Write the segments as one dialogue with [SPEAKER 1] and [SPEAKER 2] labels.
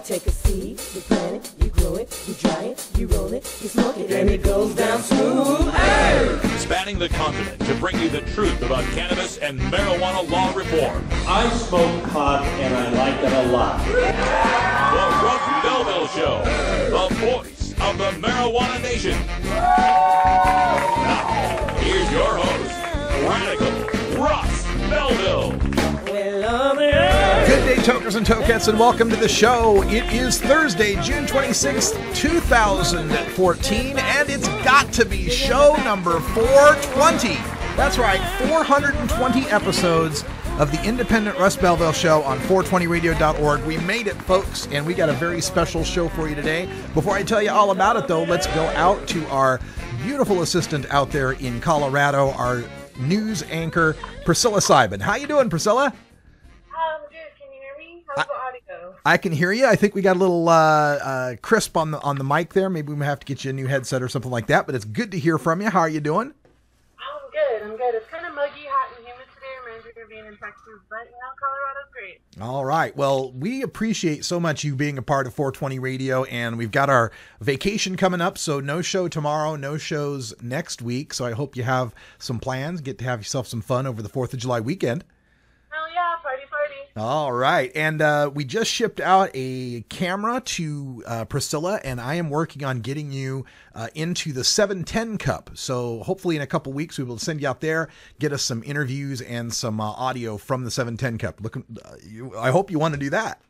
[SPEAKER 1] take a seed, you plant it, you grow it, you dry it, you roll it, you smoke it, and it goes down smooth. Hey! Spanning the continent to bring you the truth about cannabis and marijuana law reform.
[SPEAKER 2] I smoke pot and I like it a lot.
[SPEAKER 1] The Russ Belville Show, the voice of the marijuana nation. Now, here's your host, Radical Russ Belville.
[SPEAKER 3] Good day, tokers and tokettes, and welcome to the show. It is Thursday, June 26th, 2014, and it's got to be show number 420. That's right, 420 episodes of the independent Russ Belville Show on 420radio.org. We made it, folks, and we got a very special show for you today. Before I tell you all about it, though, let's go out to our beautiful assistant out there in Colorado, our news anchor, Priscilla Seiben. How you doing, Priscilla?
[SPEAKER 4] I'm good. Can you hear me? How's the audio?
[SPEAKER 3] I can hear you. I think we got a little crisp on the mic there. Maybe we might have to get you a new headset or something like that, but it's good to hear from you. How are you doing?
[SPEAKER 4] I'm good. It's kind of muggy, hot, and humid today. Reminds me of being in Texas, but Colorado's great.
[SPEAKER 3] All right. Well, we appreciate so much you being a part of 420 Radio, and we've got our vacation coming up, so no show tomorrow, no shows next week. So I hope you have some plans, get to have yourself some fun over the 4th of July weekend.
[SPEAKER 4] Hell yeah, party.
[SPEAKER 3] All right. And we just shipped out a camera to Priscilla, and I am working on getting you into the 710 Cup. So hopefully in a couple weeks, we will send you out there, get us some interviews and some audio from the 710 Cup. I hope you want to do that.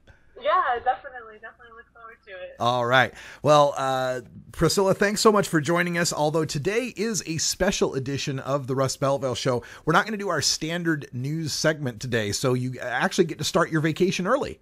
[SPEAKER 4] Yeah, definitely look forward to it.
[SPEAKER 3] All right. Well, Priscilla, thanks so much for joining us. Although today is a special edition of the Russ Belville Show, we're not going to do our standard news segment today. So you actually get to start your vacation early.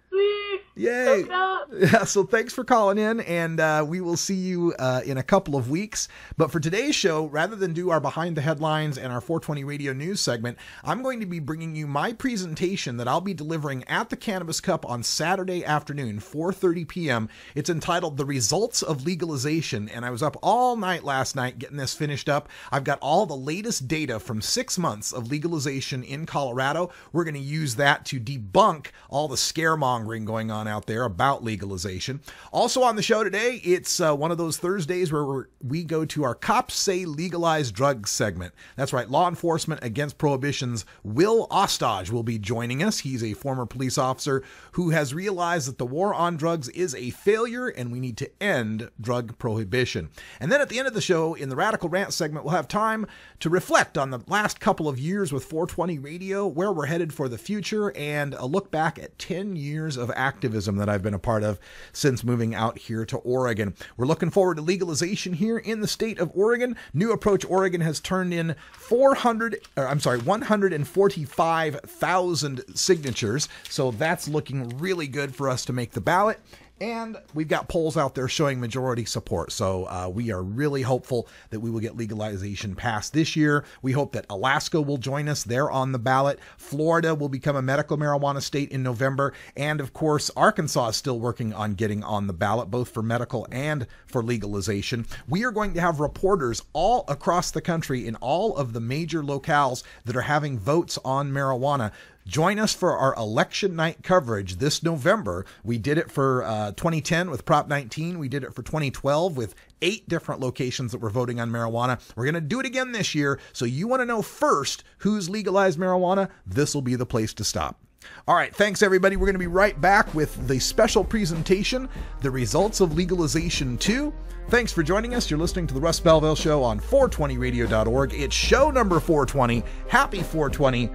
[SPEAKER 4] Sweet.
[SPEAKER 3] Yay. Yeah, so thanks for calling in, and we will see you in a couple of weeks. But for today's show, rather than do our Behind the Headlines and our 420 Radio News segment, I'm going to be bringing you my presentation that I'll be delivering at the Cannabis Cup on Saturday afternoon, 4:30 p.m. It's entitled The Results of Legalization, and I was up all night last night getting this finished up. I've got all the latest data from 6 months of legalization in Colorado. We're going to use that to debunk all the scaremongering going on out there about legalization. Also on the show today, it's one of those Thursdays where we go to our Cops Say Legalized Drugs segment. That's right, Law Enforcement Against Prohibition's Will Ostage will be joining us. He's a former police officer who has realized that the war on drugs is a failure and we need to end drug prohibition. And then at the end of the show, in the Radical Rant segment, we'll have time to reflect on the last couple of years with 420 Radio, where we're headed for the future, and a look back at 10 years of activism that I've been a part of since moving out here to Oregon. We're looking forward to legalization here in the state of Oregon. New Approach Oregon has turned in 145,000 signatures, so that's looking really good for us to make the ballot. And we've got polls out there showing majority support. So we are really hopeful that we will get legalization passed this year. We hope that Alaska will join us. They're on the ballot. Florida will become a medical marijuana state in November. And of course, Arkansas is still working on getting on the ballot, both for medical and for legalization. We are going to have reporters all across the country in all of the major locales that are having votes on marijuana. Join us for our election night coverage this November. We did it for 2010 with Prop 19. We did it for 2012 with 8 different locations that were voting on marijuana. We're going to do it again this year. So you want to know first who's legalized marijuana? This will be the place to stop. All right. Thanks, everybody. We're going to be right back with the special presentation, The Results of Legalization II. Thanks for joining us. You're listening to the Russ Belville Show on 420radio.org. It's show number 420. Happy 420.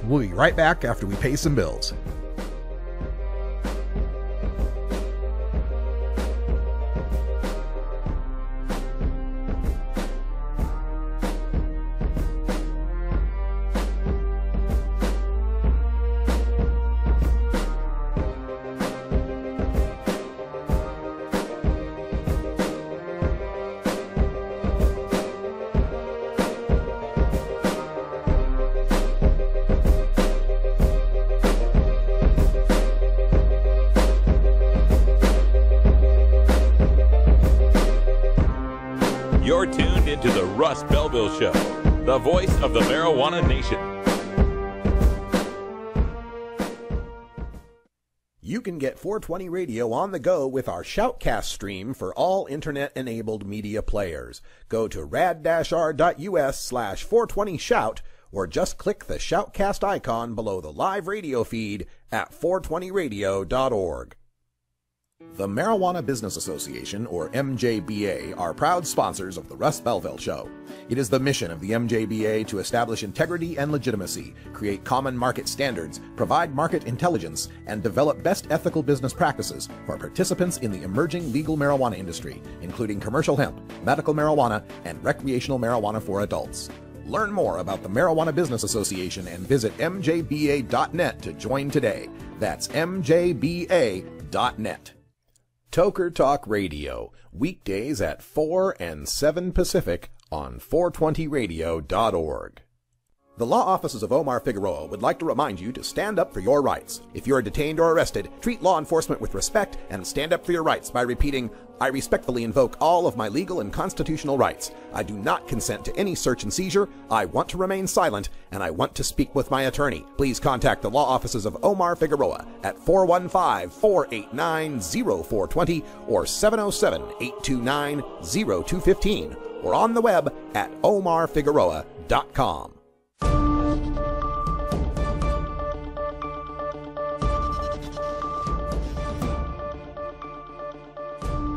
[SPEAKER 3] We'll be right back after we pay some bills.
[SPEAKER 1] You're tuned into the Russ Belville Show, the voice of the marijuana nation.
[SPEAKER 5] You can get 420 Radio on the go with our Shoutcast stream for all internet-enabled media players. Go to rad-r.us/420shout or just click the Shoutcast icon below the live radio feed at 420radio.org. The Marijuana Business Association, or MJBA, are proud sponsors of the Russ Belville Show. It is the mission of the MJBA to establish integrity and legitimacy, create common market standards, provide market intelligence, and develop best ethical business practices for participants in the emerging legal marijuana industry, including commercial hemp, medical marijuana, and recreational marijuana for adults. Learn more about the Marijuana Business Association and visit mjba.net to join today. That's mjba.net. Toker Talk Radio, weekdays at 4 and 7 Pacific on 420radio.org. The law offices of Omar Figueroa would like to remind you to stand up for your rights. If you are detained or arrested, treat law enforcement with respect and stand up for your rights by repeating, "I respectfully invoke all of my legal and constitutional rights. I do not consent to any search and seizure. I want to remain silent, and I want to speak with my attorney." Please contact the law offices of Omar Figueroa at 415-489-0420 or 707-829-0215 or on the web at omarfigueroa.com.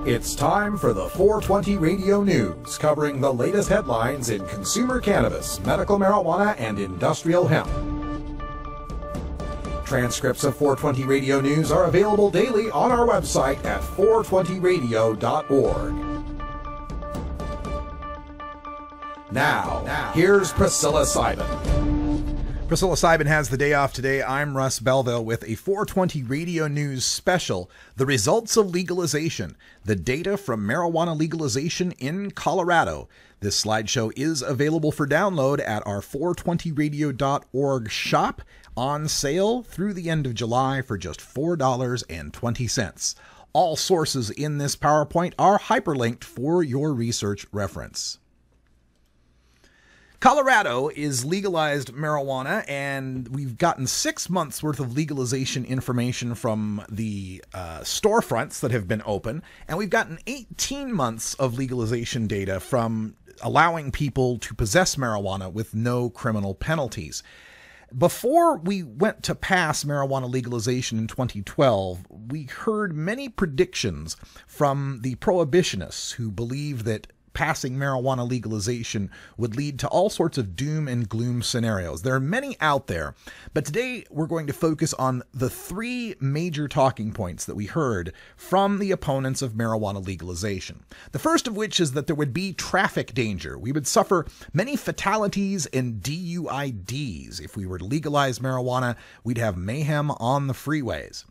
[SPEAKER 5] It's time for the 420 Radio News, covering the latest headlines in consumer cannabis, medical marijuana, and industrial hemp. Transcripts of 420 Radio News are available daily on our website at 420radio.org. Now, here's Priscilla Simon.
[SPEAKER 3] Priscilla Simon has the day off today. I'm Russ Belville with a 420 Radio News special, The Results of Legalization, the data from marijuana legalization in Colorado. This slideshow is available for download at our 420radio.org shop, on sale through the end of July for just $4.20. All sources in this PowerPoint are hyperlinked for your research reference. Colorado is legalized marijuana, and we've gotten 6 months worth of legalization information from the storefronts that have been open, and we've gotten 18 months of legalization data from allowing people to possess marijuana with no criminal penalties. Before we went to pass marijuana legalization in 2012, we heard many predictions from the prohibitionists who believed that passing marijuana legalization would lead to all sorts of doom and gloom scenarios. There are many out there, but today we're going to focus on the 3 major talking points that we heard from the opponents of marijuana legalization. The first of which is that there would be traffic danger. We would suffer many fatalities and DUIDs. If we were to legalize marijuana, we'd have mayhem on the freeways.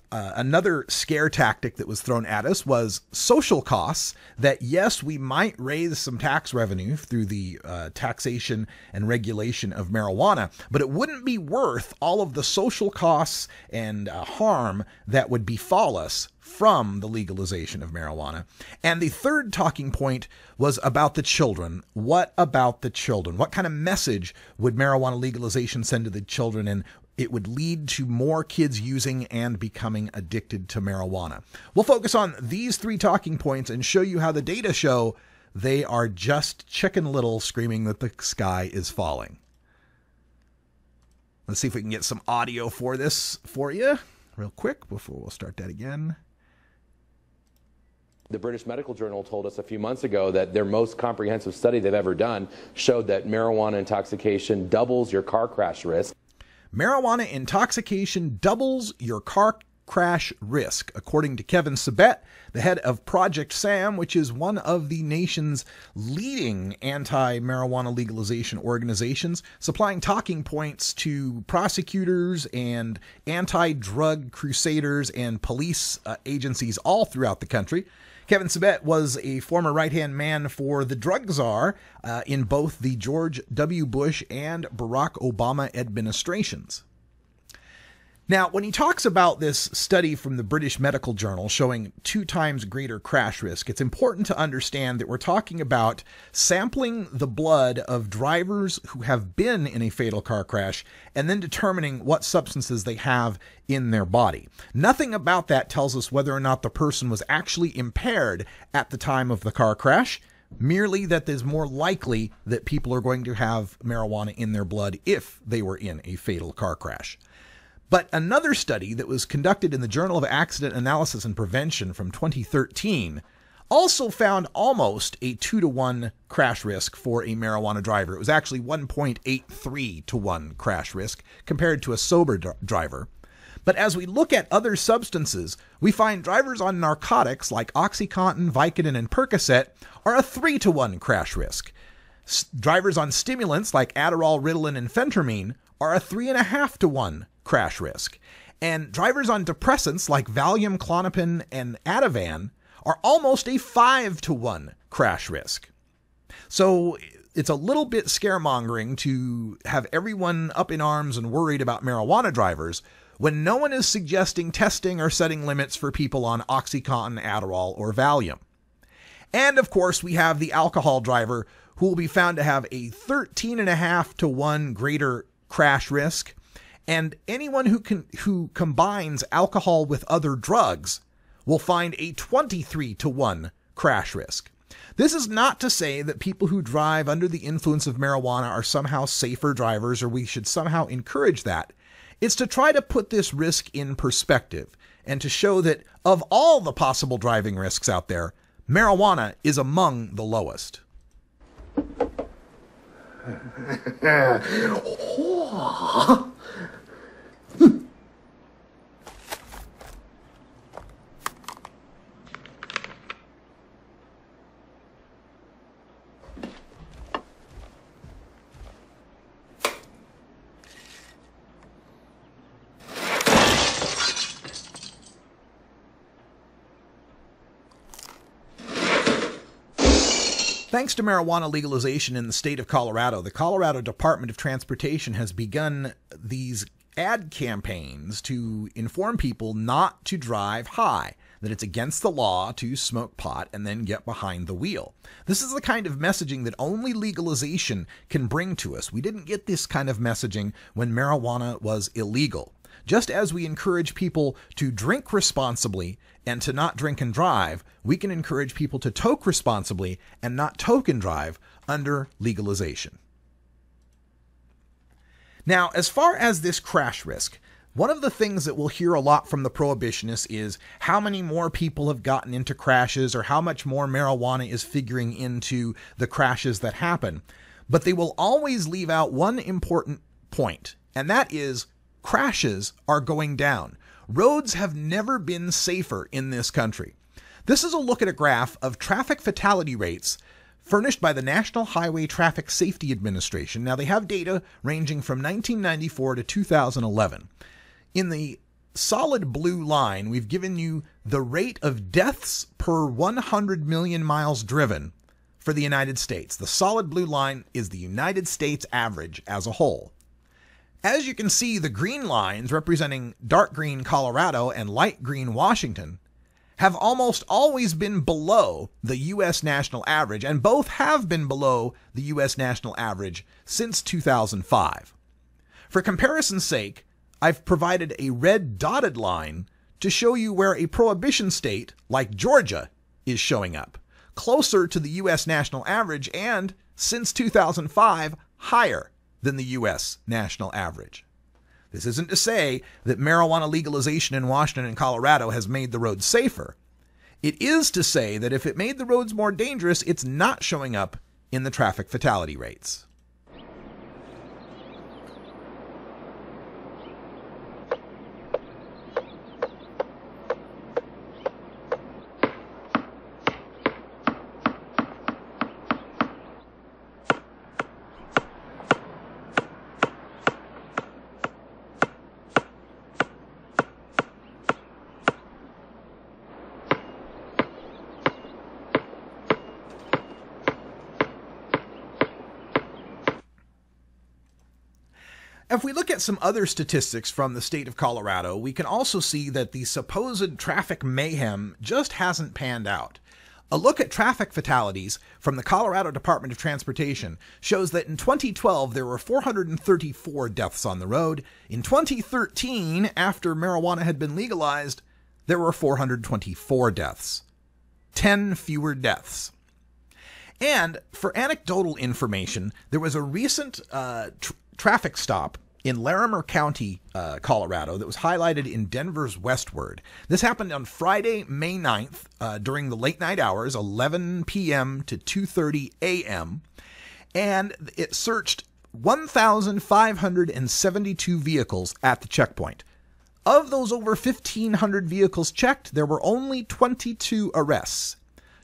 [SPEAKER 3] Another scare tactic that was thrown at us was social costs, that yes, we might raise some tax revenue through the taxation and regulation of marijuana, but it wouldn't be worth all of the social costs and harm that would befall us from the legalization of marijuana. And the third talking point was about the children. What about the children? What kind of message would marijuana legalization send to the children? And it would lead to more kids using and becoming addicted to marijuana. We'll focus on these 3 talking points and show you how the data show they are just Chicken Little screaming that the sky is falling. Let's see if we can get some audio for this for you real quick before we'll start that again.
[SPEAKER 6] The British Medical Journal told us a few months ago that their most comprehensive study they've ever done showed that marijuana intoxication doubles your car crash risk.
[SPEAKER 3] Marijuana intoxication doubles your car crash risk, according to Kevin Sabet, the head of Project SAM, which is one of the nation's leading anti-marijuana legalization organizations, supplying talking points to prosecutors and anti-drug crusaders and police agencies all throughout the country. Kevin Sabet was a former right-hand man for the drug czar in both the George W. Bush and Barack Obama administrations. Now, when he talks about this study from the British Medical Journal showing 2 times greater crash risk, it's important to understand that we're talking about sampling the blood of drivers who have been in a fatal car crash and then determining what substances they have in their body. Nothing about that tells us whether or not the person was actually impaired at the time of the car crash, merely that it's more likely that people are going to have marijuana in their blood if they were in a fatal car crash. But another study that was conducted in the Journal of Accident Analysis and Prevention from 2013 also found almost a 2-to-1 crash risk for a marijuana driver. It was actually 1.83 to 1 crash risk compared to a sober driver. But as we look at other substances, we find drivers on narcotics like OxyContin, Vicodin, and Percocet are a 3-to-1 crash risk. Drivers on stimulants like Adderall, Ritalin, and phentermine are a 3.5-to-1 crash risk. And drivers on depressants like Valium, Klonopin, and Ativan are almost a 5-to-1 crash risk. So it's a little bit scaremongering to have everyone up in arms and worried about marijuana drivers when no one is suggesting testing or setting limits for people on OxyContin, Adderall, or Valium. And of course, we have the alcohol driver who will be found to have a 13.5-to-1 greater crash risk. And anyone who combines alcohol with other drugs will find a 23-to-1 crash risk. This is not to say that people who drive under the influence of marijuana are somehow safer drivers or we should somehow encourage that. It's to try to put this risk in perspective and to show that of all the possible driving risks out there, marijuana is among the lowest. Thanks to marijuana legalization in the state of Colorado, the Colorado Department of Transportation has begun these ad campaigns to inform people not to drive high, that it's against the law to smoke pot and then get behind the wheel. This is the kind of messaging that only legalization can bring to us. We didn't get this kind of messaging when marijuana was illegal. Just as we encourage people to drink responsibly and to not drink and drive, we can encourage people to toke responsibly and not toke and drive under legalization. Now, as far as this crash risk, one of the things that we'll hear a lot from the prohibitionists is how many more people have gotten into crashes or how much more marijuana is figuring into the crashes that happen. But they will always leave out one important point, and that is crashes are going down. Roads have never been safer in this country. This is a look at a graph of traffic fatality rates furnished by the National Highway Traffic Safety Administration. Now, they have data ranging from 1994 to 2011. In the solid blue line, we've given you the rate of deaths per 100 million miles driven for the United States. The solid blue line is the United States average as a whole. As you can see, the green lines representing dark green Colorado and light green Washington have almost always been below the U.S. national average, and both have been below the U.S. national average since 2005. For comparison's sake, I've provided a red dotted line to show you where a prohibition state like Georgia is showing up, closer to the U.S. national average and, since 2005, higher than the U.S. national average. This isn't to say that marijuana legalization in Washington and Colorado has made the roads safer. It is to say that if it made the roads more dangerous, it's not showing up in the traffic fatality rates. If we look at some other statistics from the state of Colorado, we can also see that the supposed traffic mayhem just hasn't panned out. A look at traffic fatalities from the Colorado Department of Transportation shows that in 2012 there were 434 deaths on the road. In 2013, after marijuana had been legalized, there were 424 deaths. 10 fewer deaths. And for anecdotal information, there was a recent traffic stop in Larimer County, Colorado, that was highlighted in Denver's Westward. This happened on Friday, May 9th, during the late night hours, 11 p.m. to 2:30 a.m., and it searched 1,572 vehicles at the checkpoint. Of those over 1,500 vehicles checked, there were only 22 arrests.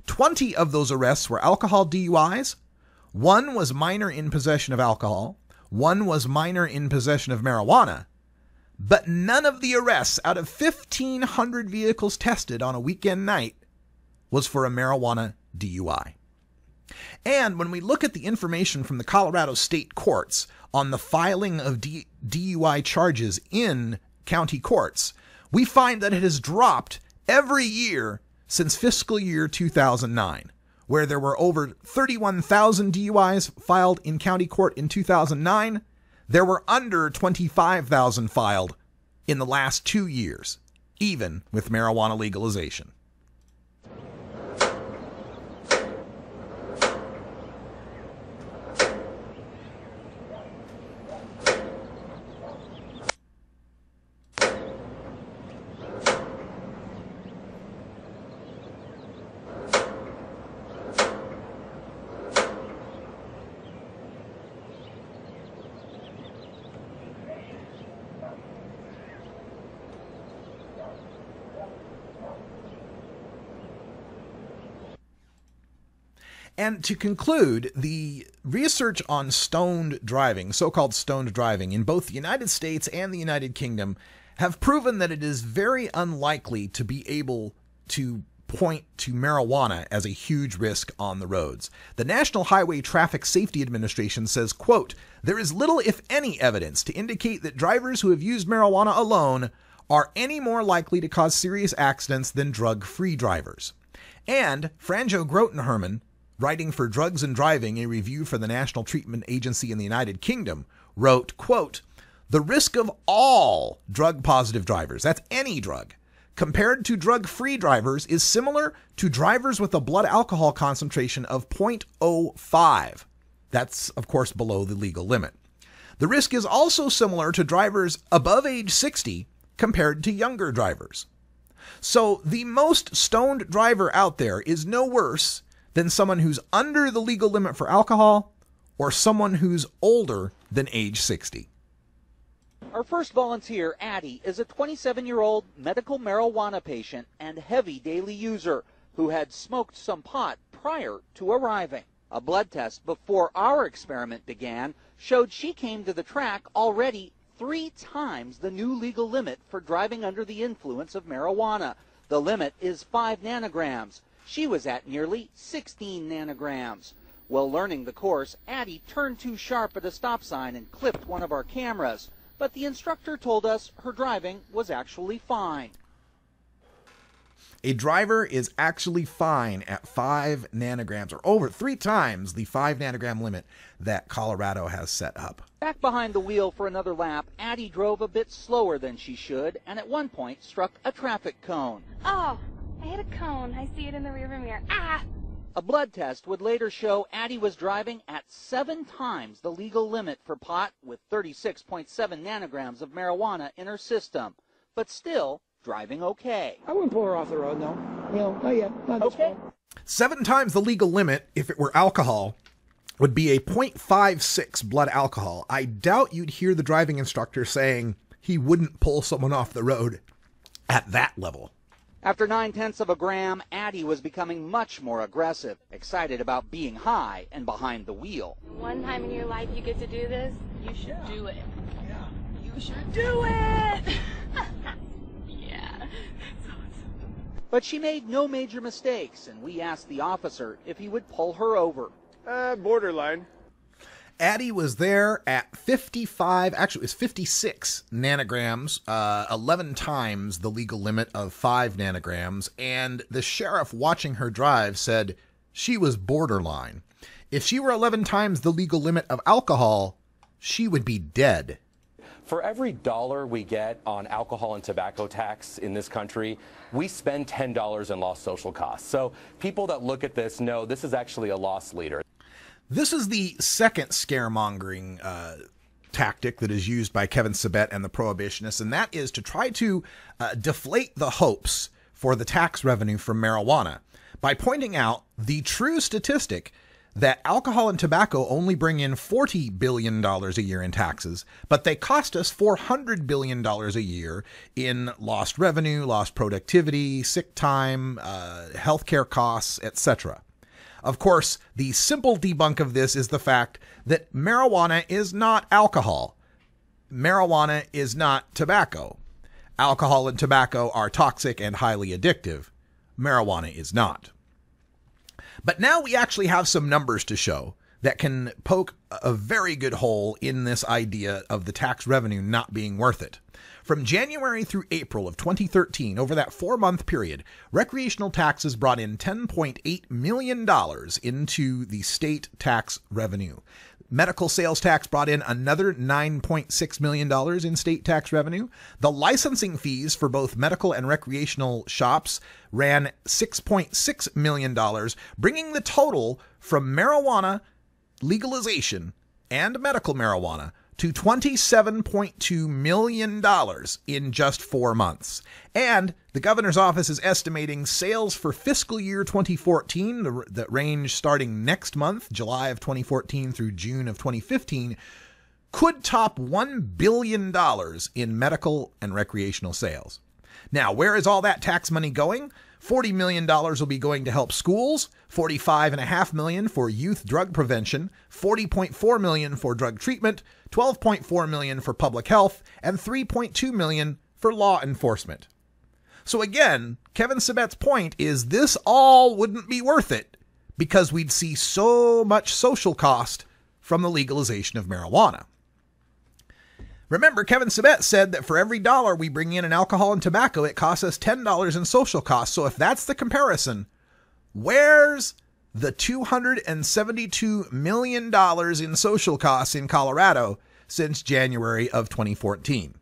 [SPEAKER 3] 20 of those arrests were alcohol DUIs. One was minor in possession of alcohol. One was minor in possession of marijuana. But none of the arrests out of 1,500 vehicles tested on a weekend night was for a marijuana DUI. And when we look at the information from the Colorado state courts on the filing of DUI charges in county courts, we find that it has dropped every year since fiscal year 2009, where there were over 31,000 DUIs filed in county court in 2009. There were under 25,000 filed in the last 2 years, even with marijuana legalization. And to conclude, the research on stoned driving, so-called stoned driving, in both the United States and the United Kingdom have proven that it is very unlikely to be able to point to marijuana as a huge risk on the roads. The National Highway Traffic Safety Administration says, quote, "There is little, if any, evidence to indicate that drivers who have used marijuana alone are any more likely to cause serious accidents than drug-free drivers." And Franjo Grotenherman, writing for Drugs and Driving, a review for the National Treatment Agency in the United Kingdom, wrote, quote, "The risk of all drug-positive drivers, that's any drug, compared to drug-free drivers is similar to drivers with a blood alcohol concentration of 0.05. That's, of course, below the legal limit. The risk is also similar to drivers above age 60 compared to younger drivers. So the most stoned driver out there is no worse than someone who's under the legal limit for alcohol or someone who's older than age 60.
[SPEAKER 7] Our first volunteer, Addie, is a 27-year-old medical marijuana patient and heavy daily user who had smoked some pot prior to arriving. A blood test before our experiment began showed she came to the track already 3 times the new legal limit for driving under the influence of marijuana. The limit is 5 nanograms. She was at nearly 16 nanograms. While learning the course, Addie turned too sharp at a stop sign and clipped one of our cameras. But the instructor told us her driving was actually fine.
[SPEAKER 3] A driver is actually fine at 5 nanograms, or over 3 times the 5 nanogram limit that Colorado has set up.
[SPEAKER 7] Back behind the wheel for another lap, Addie drove a bit slower than she should and at one point struck a traffic cone.
[SPEAKER 8] Oh, I hit a cone. I see it in the rearview mirror. Ah!
[SPEAKER 7] A blood test would later show Addie was driving at 7 times the legal limit for pot with 36.7 nanograms of marijuana in her system, but still driving okay.
[SPEAKER 9] I wouldn't pull her off the road, no. Not yet. Not this
[SPEAKER 7] Okay.
[SPEAKER 9] point.
[SPEAKER 3] 7 times the legal limit, if it were alcohol, would be a 0.56 blood alcohol. I doubt you'd hear the driving instructor saying he wouldn't pull someone off the road at that level.
[SPEAKER 7] After 0.9 of a gram, Addie was becoming much more aggressive, excited about being high and behind the wheel.
[SPEAKER 8] One time in your life you get to do this, you should do it. Yeah. You should do it! Yeah. That's awesome.
[SPEAKER 7] But she made no major mistakes, and we asked the officer if he would pull her over.
[SPEAKER 10] Borderline.
[SPEAKER 3] Addie was there at 55, actually it was 56 nanograms, 11 times the legal limit of 5 nanograms, and the sheriff watching her drive said she was borderline. If she were 11 times the legal limit of alcohol, she would be dead.
[SPEAKER 6] For every dollar we get on alcohol and tobacco tax in this country, we spend $10 in lost social costs. So people that look at this know this is actually a loss leader.
[SPEAKER 3] This is the second scaremongering tactic that is used by Kevin Sabet and the Prohibitionists, and that is to try to deflate the hopes for the tax revenue from marijuana by pointing out the true statistic that alcohol and tobacco only bring in $40 billion a year in taxes, but they cost us $400 billion a year in lost revenue, lost productivity, sick time, healthcare costs, etc. Of course, the simple debunk of this is the fact that marijuana is not alcohol. Marijuana is not tobacco. Alcohol and tobacco are toxic and highly addictive. Marijuana is not. But now we actually have some numbers to show that can poke a very good hole in this idea of the tax revenue not being worth it. From January through April of 2013, over that 4-month period, recreational taxes brought in $10.8 million into the state tax revenue. Medical sales tax brought in another $9.6 million in state tax revenue. The licensing fees for both medical and recreational shops ran $6.6 million, bringing the total from marijuana legalization and medical marijuana to $27.2 million in just 4 months. And the governor's office is estimating sales for fiscal year 2014, that range starting next month, July of 2014 through June of 2015, could top $1 billion in medical and recreational sales. Now, where is all that tax money going? $40 million will be going to help schools, $45.5 million for youth drug prevention, $40.4 million for drug treatment, $12.4 million for public health, and $3.2 million for law enforcement. So again, Kevin Sabet's point is this all wouldn't be worth it because we'd see so much social cost from the legalization of marijuana. Remember, Kevin Sabet said that for every dollar we bring in alcohol and tobacco, it costs us $10 in social costs. So if that's the comparison, where's the $272 million in social costs in Colorado since January of 2014?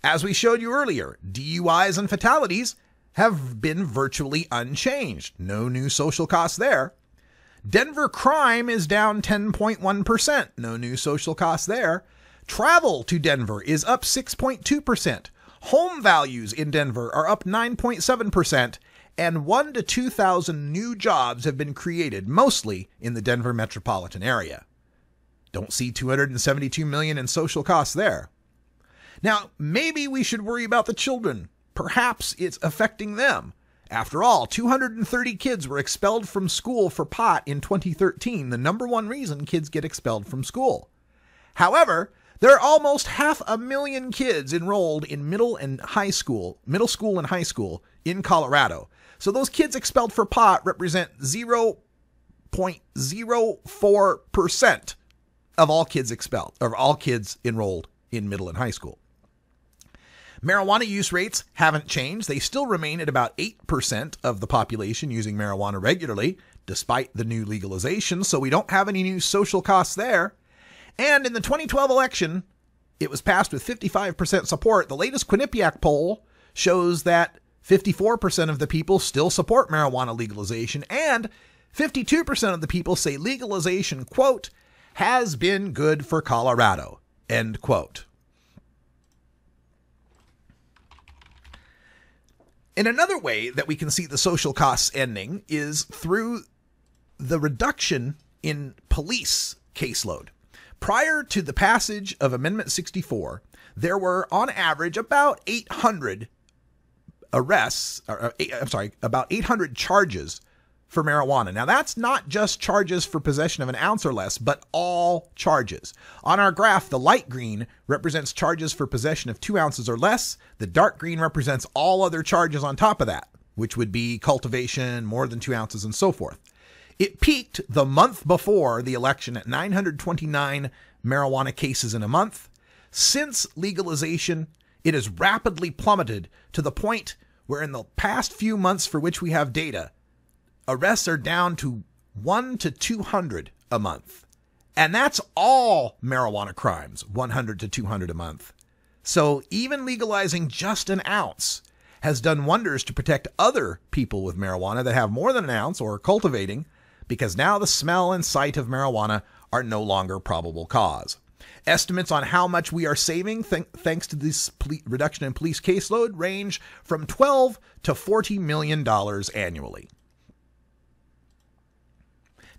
[SPEAKER 3] As we showed you earlier, DUIs and fatalities have been virtually unchanged. No new social costs there. Denver crime is down 10.1%. No new social costs there. Travel to Denver is up 6.2%. Home values in Denver are up 9.7%. And 1,000 to 2,000 new jobs have been created, mostly in the Denver metropolitan area. Don't see $272 million in social costs there. Now, maybe we should worry about the children. Perhaps it's affecting them. After all, 230 kids were expelled from school for pot in 2013, the number one reason kids get expelled from school. However, there are almost 500,000 kids enrolled in middle and high school in Colorado. So those kids expelled for pot represent 0.04% of all kids expelled, or all kids enrolled in middle and high school. Marijuana use rates haven't changed. They still remain at about 8% of the population using marijuana regularly, despite the new legalization, so we don't have any new social costs there. And in the 2012 election, it was passed with 55% support. The latest Quinnipiac poll shows that 54% of the people still support marijuana legalization, and 52% of the people say legalization, quote, has been good for Colorado, end quote. And another way that we can see the social costs ending is through the reduction in police caseload. Prior to the passage of Amendment 64, there were on average about 800 arrests, about 800 charges for marijuana. Now that's not just charges for possession of an ounce or less, but all charges. On our graph, the light green represents charges for possession of 2 ounces or less. The dark green represents all other charges on top of that, which would be cultivation, more than 2 ounces, and so forth. It peaked the month before the election at 929 marijuana cases in a month. Since legalization, it has rapidly plummeted to the point where in the past few months for which we have data, arrests are down to 1 to 200 a month. And that's all marijuana crimes, 100 to 200 a month. So even legalizing just an ounce has done wonders to protect other people with marijuana that have more than an ounce or are cultivating, because now the smell and sight of marijuana are no longer probable cause. Estimates on how much we are saving thanks to this reduction in police caseload range from $12 to $40 million annually.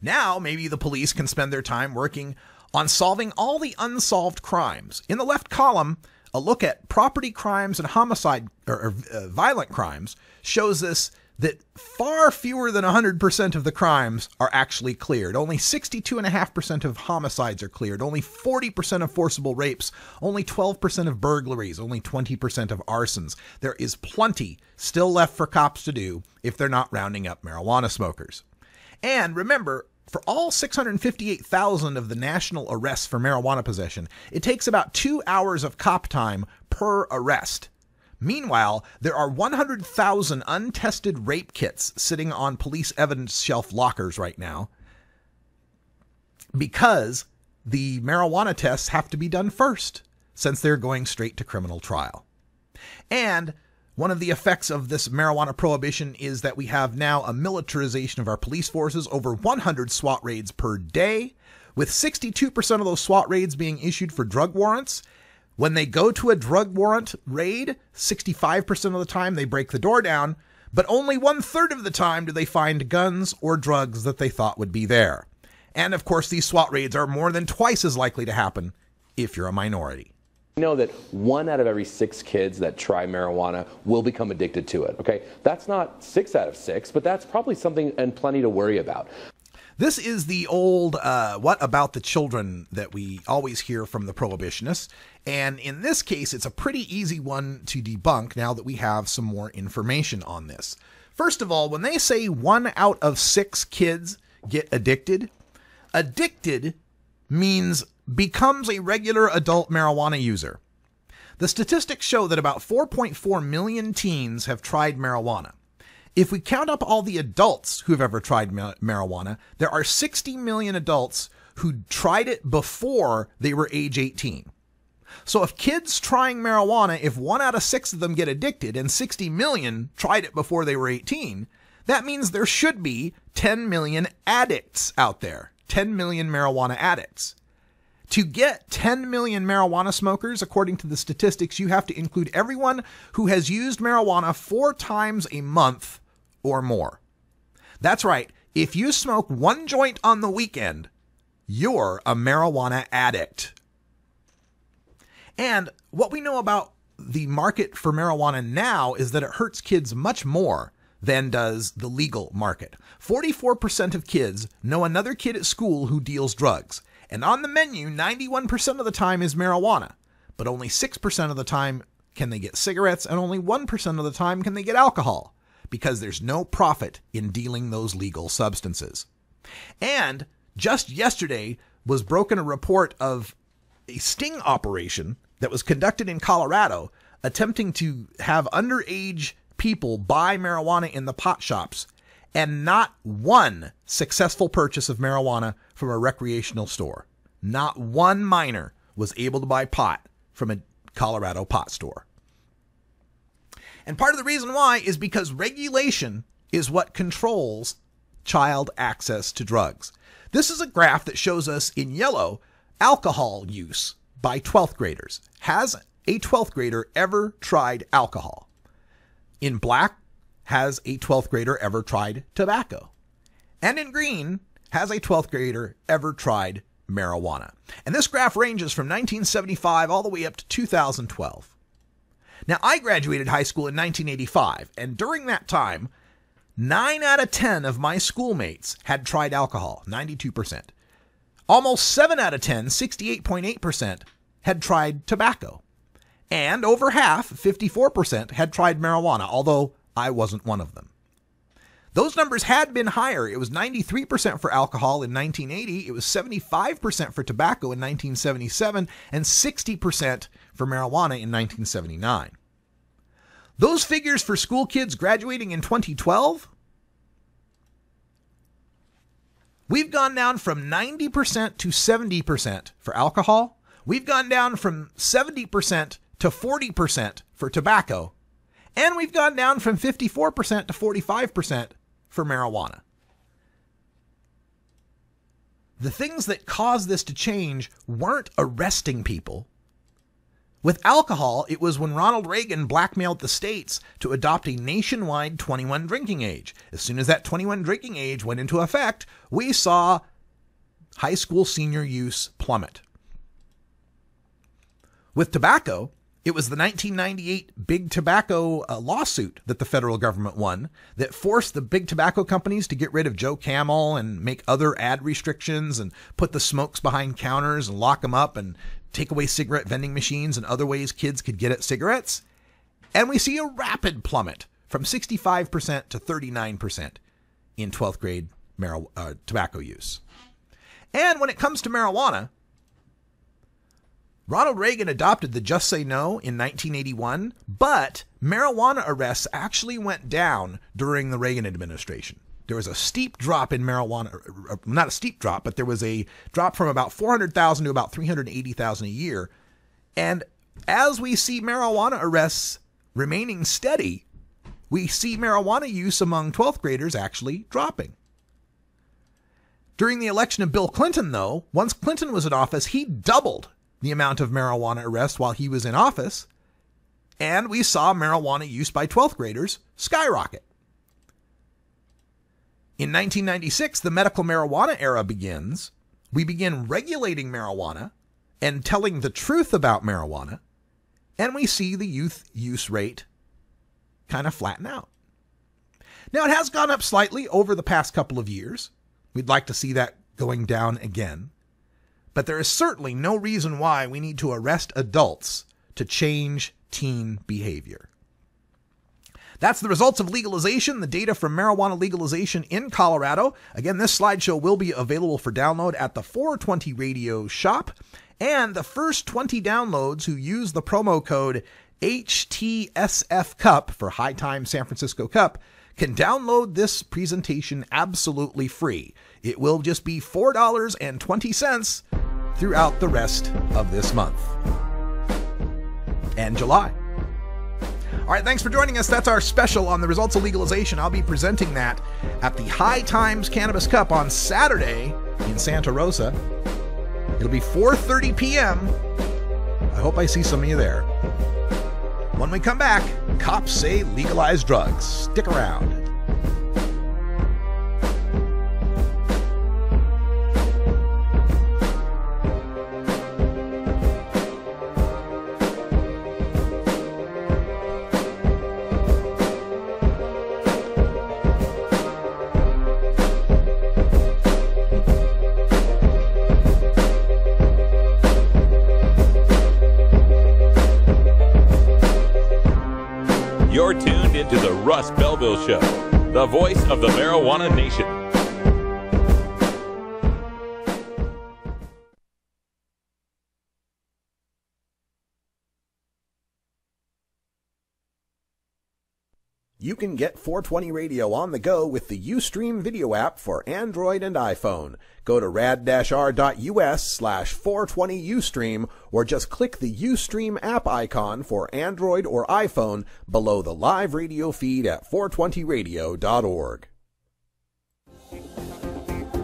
[SPEAKER 3] Now, maybe the police can spend their time working on solving all the unsolved crimes. In the left column, a look at property crimes and homicide or violent crimes shows us that far fewer than 100% of the crimes are actually cleared. Only 62.5% of homicides are cleared. Only 40% of forcible rapes. Only 12% of burglaries. Only 20% of arsons. There is plenty still left for cops to do if they're not rounding up marijuana smokers. And remember, for all 658,000 of the national arrests for marijuana possession, it takes about 2 hours of cop time per arrest. Meanwhile, there are 100,000 untested rape kits sitting on police evidence shelf lockers right now because the marijuana tests have to be done first, since they're going straight to criminal trial. And one of the effects of this marijuana prohibition is that we have now a militarization of our police forces, over 100 SWAT raids per day, with 62% of those SWAT raids being issued for drug warrants. When they go to a drug warrant raid, 65% of the time they break the door down, but only 1/3 of the time do they find guns or drugs that they thought would be there. And of course, these SWAT raids are more than twice as likely to happen if you're a minority.
[SPEAKER 6] We know that 1 out of every 6 kids that try marijuana will become addicted to it, okay? That's not 6 out of 6, but that's probably something and plenty to worry about.
[SPEAKER 3] This is the old what about the children that we always hear from the prohibitionists. And in this case, it's a pretty easy one to debunk now that we have some more information on this. First of all, when they say 1 out of 6 kids get addicted, addicted means becomes a regular adult marijuana user. The statistics show that about 4.4 million teens have tried marijuana. If we count up all the adults who have ever tried marijuana, there are 60 million adults who tried it before they were age 18. So if kids trying marijuana, if 1 out of 6 of them get addicted and 60 million tried it before they were 18, that means there should be 10 million addicts out there, 10 million marijuana addicts. To get 10 million marijuana smokers, according to the statistics, you have to include everyone who has used marijuana 4 times a month or more. That's right. If you smoke 1 joint on the weekend, you're a marijuana addict. And what we know about the market for marijuana now is that it hurts kids much more than does the legal market. 44% of kids know another kid at school who deals drugs. And on the menu, 91% of the time is marijuana, but only 6% of the time can they get cigarettes, and only 1% of the time can they get alcohol, because there's no profit in dealing those legal substances. And just yesterday was broken a report of a sting operation that was conducted in Colorado, attempting to have underage people buy marijuana in the pot shops, and not one successful purchase of marijuana from a recreational store. Not one minor was able to buy pot from a Colorado pot store. And part of the reason why is because regulation is what controls child access to drugs. This is a graph that shows us in yellow alcohol use by 12th graders. Has a 12th grader ever tried alcohol? In black, has a 12th grader ever tried tobacco? And in green, has a 12th grader ever tried marijuana? And this graph ranges from 1975 all the way up to 2012. Now, I graduated high school in 1985, and during that time, 9 out of 10 of my schoolmates had tried alcohol, 92%. Almost 7 out of 10, 68.8%, had tried tobacco. And over half, 54%, had tried marijuana, although I wasn't one of them. Those numbers had been higher. It was 93% for alcohol in 1980, it was 75% for tobacco in 1977, and 60% for marijuana in 1979. Those figures for school kids graduating in 2012, we've gone down from 90% to 70% for alcohol. We've gone down from 70% to 40% for tobacco. And we've gone down from 54% to 45% for marijuana. The things that caused this to change weren't arresting people. With alcohol, it was when Ronald Reagan blackmailed the states to adopt a nationwide 21 drinking age. As soon as that 21 drinking age went into effect, we saw high school senior use plummet. With tobacco, it was the 1998 Big Tobacco lawsuit that the federal government won that forced the big tobacco companies to get rid of Joe Camel and make other ad restrictions and put the smokes behind counters and lock them up and take away cigarette vending machines and other ways kids could get at cigarettes. And we see a rapid plummet from 65% to 39% in 12th grade tobacco use. And when it comes to marijuana, Ronald Reagan adopted the Just Say No in 1981, but marijuana arrests actually went down during the Reagan administration. There was a steep drop in marijuana, not a steep drop, but there was a drop from about 400,000 to about 380,000 a year. And as we see marijuana arrests remaining steady, we see marijuana use among 12th graders actually dropping. During the election of Bill Clinton, though, once Clinton was in office, he doubled the amount of marijuana arrests while he was in office, and we saw marijuana use by 12th graders skyrocket. In 1996, the medical marijuana era begins. We begin regulating marijuana and telling the truth about marijuana, and we see the youth use rate kind of flatten out. Now, it has gone up slightly over the past couple of years. We'd like to see that going down again. But there is certainly no reason why we need to arrest adults to change teen behavior. That's the results of legalization, the data from marijuana legalization in Colorado. Again, this slideshow will be available for download at the 420 Radio shop. And the first 20 downloads who use the promo code HTSF-CUP for High Time San Francisco Cup can download this presentation absolutely free. It will just be $4.20 throughout the rest of this month and July. All right, thanks for joining us. That's our special on the results of legalization. I'll be presenting that at the High Times Cannabis Cup on Saturday in Santa Rosa. It'll be 4:30 p.m. I hope I see some of you there. When we come back, cops say legalize drugs. Stick around.
[SPEAKER 1] You're tuned into the Russ Belville Show, the voice of the marijuana nation.
[SPEAKER 5] You can get 420 Radio on the go with the Ustream video app for Android and iPhone. Go to rad-r.us/420Ustream or just click the Ustream app icon for Android or iPhone below the live radio feed at 420radio.org.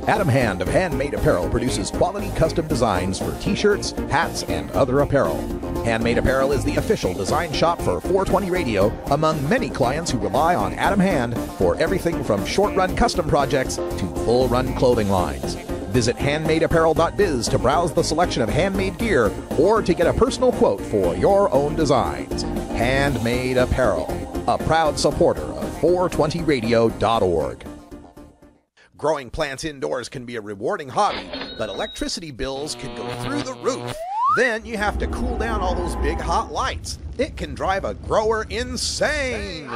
[SPEAKER 5] Adam Hand of Handmade Apparel produces quality custom designs for t-shirts, hats, and other apparel. Handmade Apparel is the official design shop for 420 Radio among many clients who rely on Adam Hand for everything from short-run custom projects to full-run clothing lines. Visit handmadeapparel.biz to browse the selection of handmade gear or to get a personal quote for your own designs. Handmade Apparel, a proud supporter of 420radio.org. Growing plants indoors can be a rewarding hobby, but electricity bills can go through the roof. Then you have to cool down all those big hot lights. It can drive a grower insane.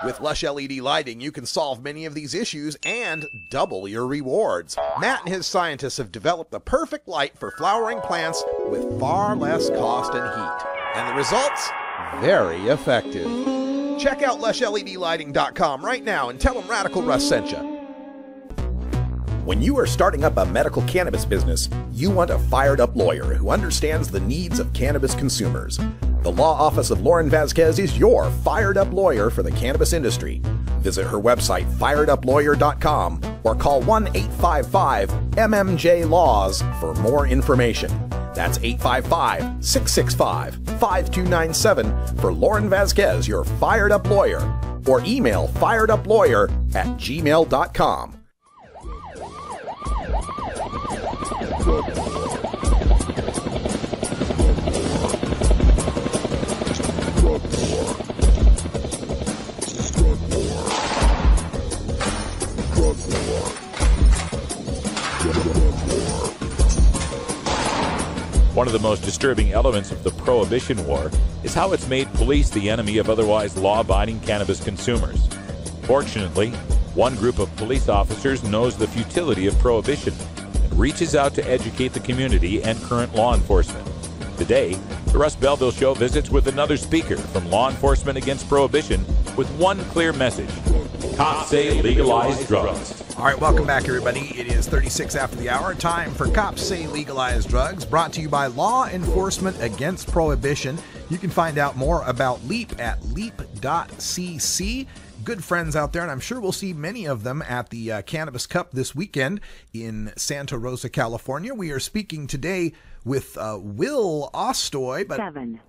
[SPEAKER 5] With Lush LED lighting, you can solve many of these issues and double your rewards. Matt and his scientists have developed the perfect light for flowering plants with far less cost and heat. And the results? Very effective. Check out lushledlighting.com right now and tell them Radical Russ sent you. When you are starting up a medical cannabis business, you want a fired-up lawyer who understands the needs of cannabis consumers. The Law Office of Lauren Vasquez is your fired-up lawyer for the cannabis industry. Visit her website, fireduplawyer.com, or call 1-855-MMJ-LAWS for more information. That's 855-665-5297 for Lauren Vasquez, your fired-up lawyer, or email fireduplawyer@gmail.com.
[SPEAKER 1] One of the most disturbing elements of the Prohibition War is how it's made police the enemy of otherwise law-abiding cannabis consumers. Fortunately, one group of police officers knows the futility of prohibition and reaches out to educate the community and current law enforcement. Today, the Russ Belville Show visits with another speaker from Law Enforcement Against Prohibition with one clear message: cops say legalize drugs.
[SPEAKER 3] All right, welcome back, everybody. It is 36 after the hour. Time for Cops Say Legalize Drugs, brought to you by Law Enforcement Against Prohibition. You can find out more about LEAP at leap.cc. Good friends out there, and I'm sure we'll see many of them at the Cannabis Cup this weekend in Santa Rosa, California. We are speaking today with Will Ostoy, but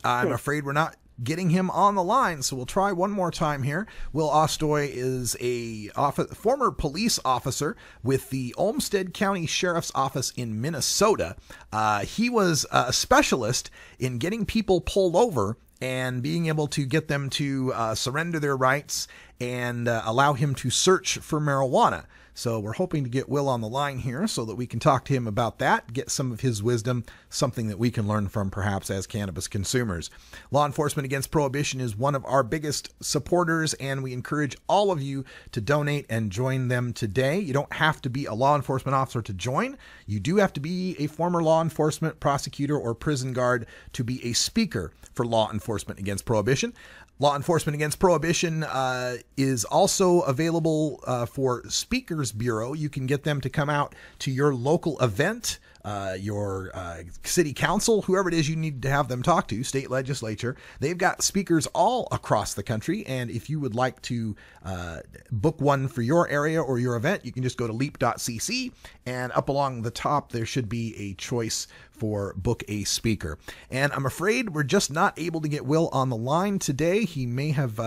[SPEAKER 3] I'm afraid we're not getting him on the line, so we'll try one more time here. Will Ostoy is a former police officer with the Olmsted County Sheriff's Office in Minnesota. He was a specialist in getting people pulled over and being able to get them to surrender their rights and allow him to search for marijuana. So we're hoping to get Will on the line here so that we can talk to him about that, get some of his wisdom, something that we can learn from perhaps as cannabis consumers. Law Enforcement Against Prohibition is one of our biggest supporters, and we encourage all of you to donate and join them today. You don't have to be a law enforcement officer to join. You do have to be a former law enforcement prosecutor or prison guard to be a speaker for Law Enforcement Against Prohibition. Law Enforcement Against Prohibition is also available for Speakers Bureau. You can get them to come out to your local event, your city council, whoever it is you need to have them talk to, state legislature. They've got speakers all across the country, and if you would like to book one for your area or your event, you can just go to leap.cc, and up along the top there should be a choice for book a speaker. And I'm afraid we're just not able to get Will on the line today. He may have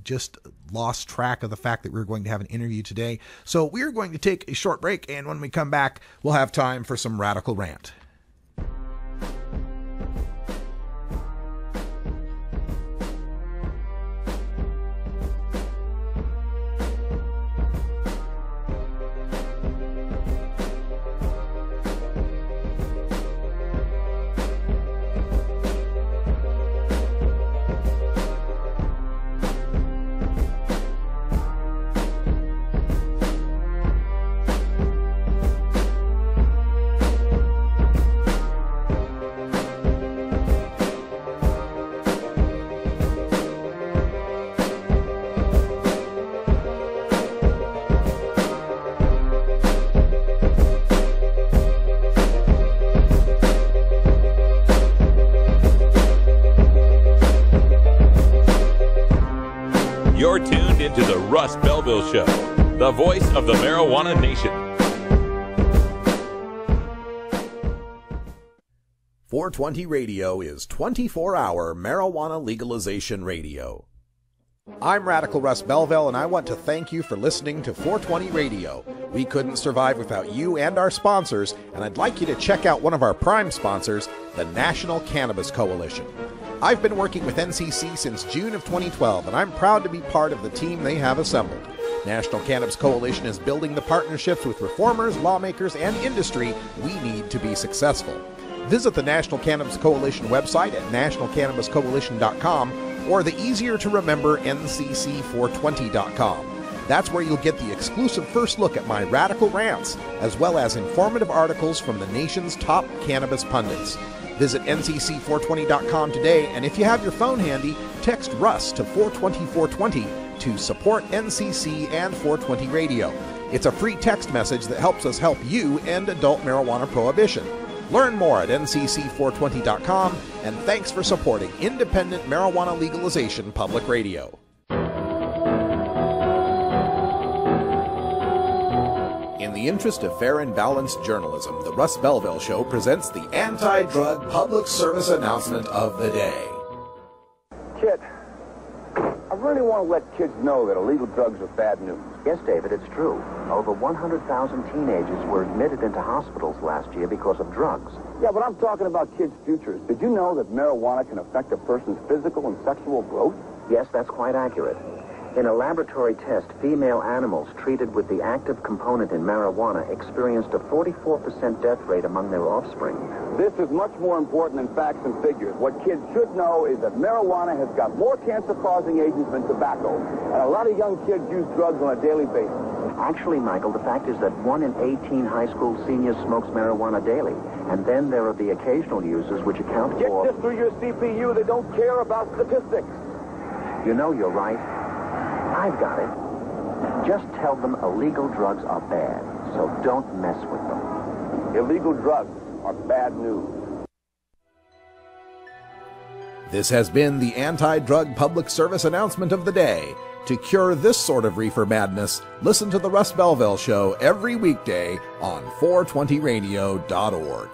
[SPEAKER 3] just lost track of the fact that we're going to have an interview today. So we're going to take a short break, and when we come back, we'll have time for some Radical Rant.
[SPEAKER 1] You're tuned into the Russ Belville Show, the voice of the marijuana nation.
[SPEAKER 5] 420 Radio is 24-hour marijuana legalization radio. I'm Radical Russ Belville, and I want to thank you for listening to 420 Radio. We couldn't survive without you and our sponsors, and I'd like you to check out one of our prime sponsors, the National Cannabis Coalition. I've been working with NCC since June of 2012, and I'm proud to be part of the team they have assembled. National Cannabis Coalition is building the partnerships with reformers, lawmakers, and industry we need to be successful. Visit the National Cannabis Coalition website at nationalcannabiscoalition.com or the easier-to-remember ncc420.com. That's where you'll get the exclusive first look at my radical rants, as well as informative articles from the nation's top cannabis pundits. Visit ncc420.com today, and if you have your phone handy, text Russ to 420-420 to support NCC and 420 Radio. It's a free text message that helps us help you end adult marijuana prohibition. Learn more at ncc420.com, and thanks for supporting independent marijuana legalization public radio. In the interest of fair and balanced journalism, the Russ Belville Show presents the anti-drug public service announcement of the day.
[SPEAKER 10] Kid, I really want to let kids know that illegal drugs are bad news.
[SPEAKER 11] Yes, David, it's true. Over 100,000 teenagers were admitted into hospitals last year because of drugs.
[SPEAKER 10] Yeah, but I'm talking about kids' futures. Did you know that marijuana can affect a person's physical and sexual growth?
[SPEAKER 11] Yes, that's quite accurate. In a laboratory test, female animals treated with the active component in marijuana experienced a 44% death rate among their offspring.
[SPEAKER 10] This is much more important than facts and figures. What kids should know is that marijuana has got more cancer-causing agents than tobacco, and a lot of young kids use drugs on a daily basis.
[SPEAKER 11] Actually, Michael, the fact is that 1 in 18 high school seniors smokes marijuana daily, and then there are the occasional users which account for...
[SPEAKER 10] Get this through your CPU. They don't care about statistics.
[SPEAKER 11] You know, you're right. I've got it. Just tell them illegal drugs are bad, so don't mess with them.
[SPEAKER 10] Illegal drugs are bad news.
[SPEAKER 5] This has been the anti-drug public service announcement of the day. To cure this sort of reefer madness, listen to the Russ Belville Show every weekday on 420radio.org.